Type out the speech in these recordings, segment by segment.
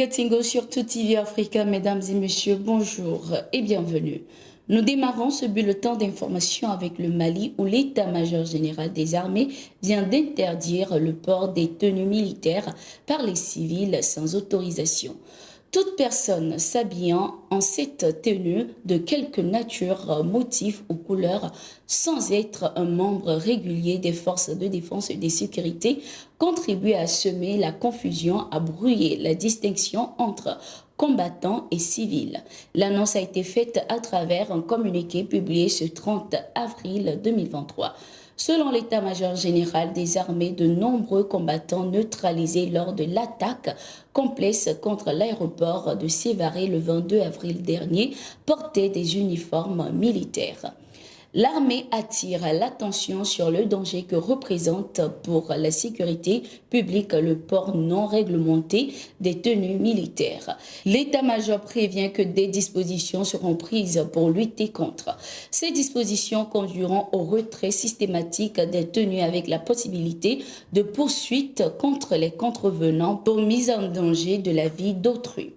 Tingo sur Tout TV Africa, mesdames et messieurs, bonjour et bienvenue. Nous démarrons ce bulletin d'information avec le Mali où l'état-major général des armées vient d'interdire le port des tenues militaires par les civils sans autorisation. Toute personne s'habillant en cette tenue de quelque nature, motif ou couleur, sans être un membre régulier des forces de défense et de sécurité, contribue à semer la confusion, à brouiller la distinction entre combattants et civils. L'annonce a été faite à travers un communiqué publié ce 30 avril 2023. Selon l'état-major général des armées, de nombreux combattants neutralisés lors de l'attaque complexe contre l'aéroport de Sévaré le 22 avril dernier portaient des uniformes militaires. L'armée attire l'attention sur le danger que représente pour la sécurité publique le port non réglementé des tenues militaires. L'état-major prévient que des dispositions seront prises pour lutter contre. Ces dispositions conduiront au retrait systématique des tenues avec la possibilité de poursuites contre les contrevenants pour mise en danger de la vie d'autrui.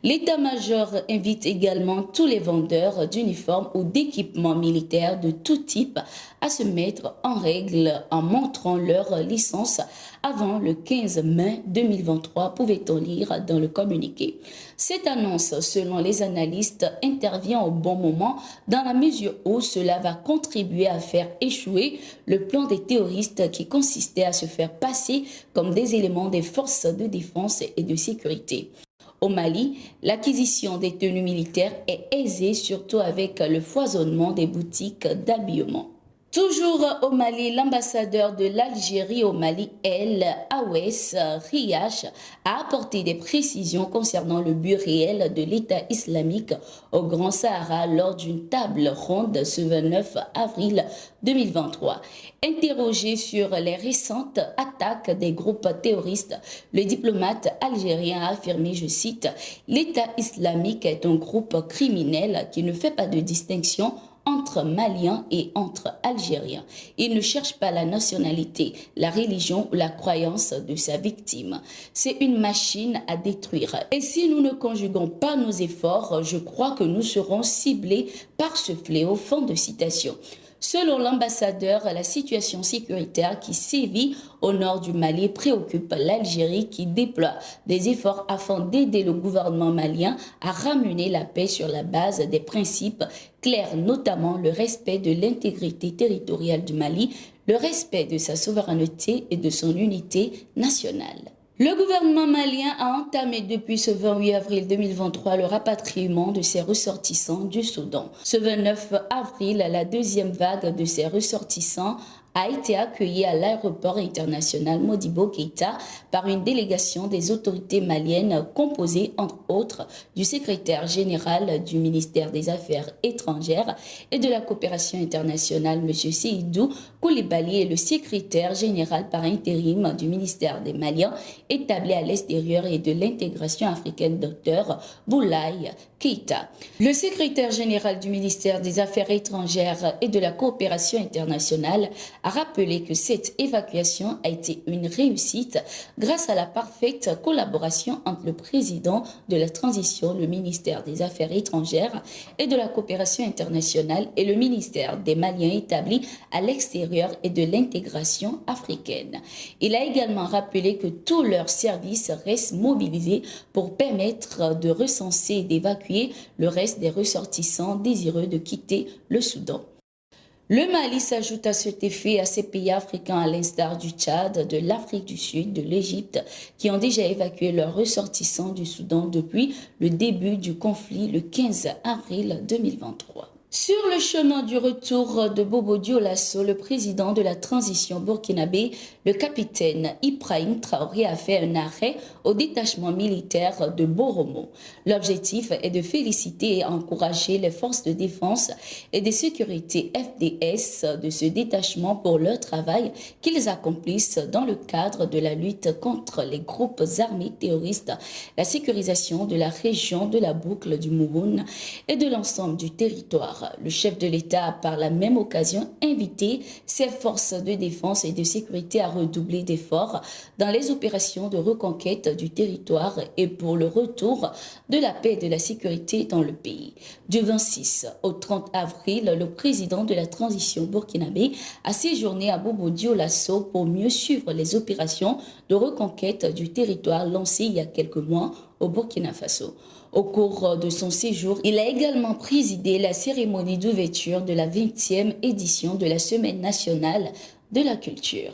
L'état-major invite également tous les vendeurs d'uniformes ou d'équipements militaires de tout type à se mettre en règle en montrant leur licence avant le 15 mai 2023, pouvait-on lire dans le communiqué. Cette annonce, selon les analystes, intervient au bon moment dans la mesure où cela va contribuer à faire échouer le plan des terroristes qui consistait à se faire passer comme des éléments des forces de défense et de sécurité. Au Mali, l'acquisition des tenues militaires est aisée, surtout avec le foisonnement des boutiques d'habillement. Toujours au Mali, l'ambassadeur de l'Algérie au Mali, El Awes Riach, a apporté des précisions concernant le but réel de l'État islamique au Grand Sahara lors d'une table ronde ce 29 avril 2023. Interrogé sur les récentes attaques des groupes terroristes, le diplomate algérien a affirmé, je cite, « L'État islamique est un groupe criminel qui ne fait pas de distinction entre Maliens et entre Algériens. Il ne cherche pas la nationalité, la religion ou la croyance de sa victime. C'est une machine à détruire. Et si nous ne conjuguons pas nos efforts, je crois que nous serons ciblés par ce fléau. » Fin de citation. Selon l'ambassadeur, la situation sécuritaire qui sévit au nord du Mali préoccupe l'Algérie qui déploie des efforts afin d'aider le gouvernement malien à ramener la paix sur la base des principes clairs, notamment le respect de l'intégrité territoriale du Mali, le respect de sa souveraineté et de son unité nationale. Le gouvernement malien a entamé depuis ce 28 avril 2023 le rapatriement de ses ressortissants du Soudan. Ce 29 avril, la deuxième vague de ses ressortissants a été accueillie à l'aéroport international Modibo Keïta par une délégation des autorités maliennes composée entre autres du secrétaire général du ministère des Affaires étrangères et de la coopération internationale M. Seydou Koulibaly et le secrétaire général par intérim du ministère des Maliens établi à l'extérieur et de l'intégration africaine Dr Boulaye Keïta. Le secrétaire général du ministère des Affaires étrangères et de la coopération internationale a rappelé que cette évacuation a été une réussite grâce à la parfaite collaboration entre le président de la transition, le ministère des Affaires étrangères et de la coopération internationale et le ministère des Maliens établis à l'extérieur et de l'intégration africaine. Il a également rappelé que tous leurs services restent mobilisés pour permettre de recenser et d'évacuer le reste des ressortissants désireux de quitter le Soudan. Le Mali s'ajoute à cet effet à ces pays africains à l'instar du Tchad, de l'Afrique du Sud, de l'Égypte, qui ont déjà évacué leurs ressortissants du Soudan depuis le début du conflit le 15 avril 2023. Sur le chemin du retour de Bobo Dioulasso, le président de la transition burkinabé, le capitaine Ibrahim Traoré a fait un arrêt au détachement militaire de Boromo. L'objectif est de féliciter et encourager les forces de défense et de sécurité FDS de ce détachement pour leur travail qu'ils accomplissent dans le cadre de la lutte contre les groupes armés terroristes, la sécurisation de la région de la boucle du Mouhoun et de l'ensemble du territoire. ailleurs, le chef de l'État a par la même occasion invité ses forces de défense et de sécurité à redoubler d'efforts dans les opérations de reconquête du territoire et pour le retour de la paix et de la sécurité dans le pays. Du 26 au 30 avril, le président de la transition burkinabé a séjourné à Bobo-Dioulasso pour mieux suivre les opérations de reconquête du territoire lancées il y a quelques mois au Burkina Faso. Au cours de son séjour, il a également présidé la cérémonie d'ouverture de la 20e édition de la Semaine nationale de la culture.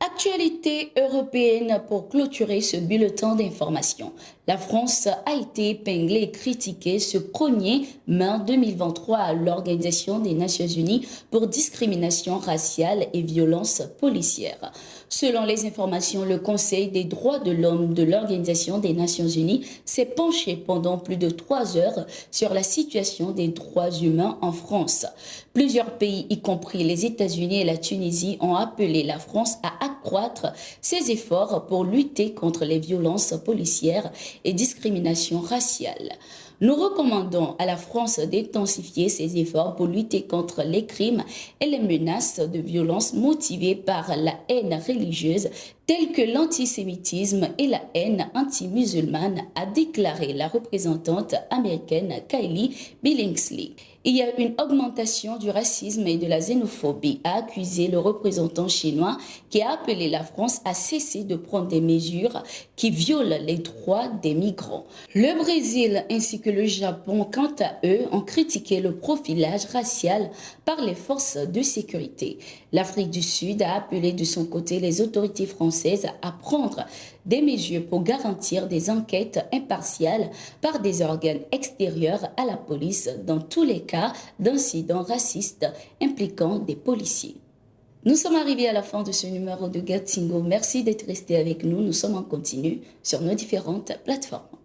Actualité européenne pour clôturer ce bulletin d'information. La France a été épinglée et critiquée ce 1er mai 2023 à l'Organisation des Nations Unies pour discrimination raciale et violence policière. Selon les informations, le Conseil des droits de l'homme de l'Organisation des Nations Unies s'est penché pendant plus de 3 heures sur la situation des droits humains en France. Plusieurs pays, y compris les États-Unis et la Tunisie, ont appelé la France à accroître ses efforts pour lutter contre les violences policières et discrimination raciale. Nous recommandons à la France d'intensifier ses efforts pour lutter contre les crimes et les menaces de violence motivées par la haine religieuse telles que l'antisémitisme et la haine anti-musulmane, a déclaré la représentante américaine Kylie Billingsley. Il y a une augmentation du racisme et de la xénophobie, a accusé le représentant chinois qui a appelé la France à cesser de prendre des mesures qui violent les droits des migrants. Le Brésil ainsi que le Japon, quant à eux, ont critiqué le profilage racial par les forces de sécurité. L'Afrique du Sud a appelé de son côté les autorités françaises à prendre des mesures pour garantir des enquêtes impartiales par des organes extérieurs à la police dans tous les cas d'incidents racistes impliquant des policiers. Nous sommes arrivés à la fin de ce numéro de Gatingo. Merci d'être resté avec nous. Nous sommes en continu sur nos différentes plateformes.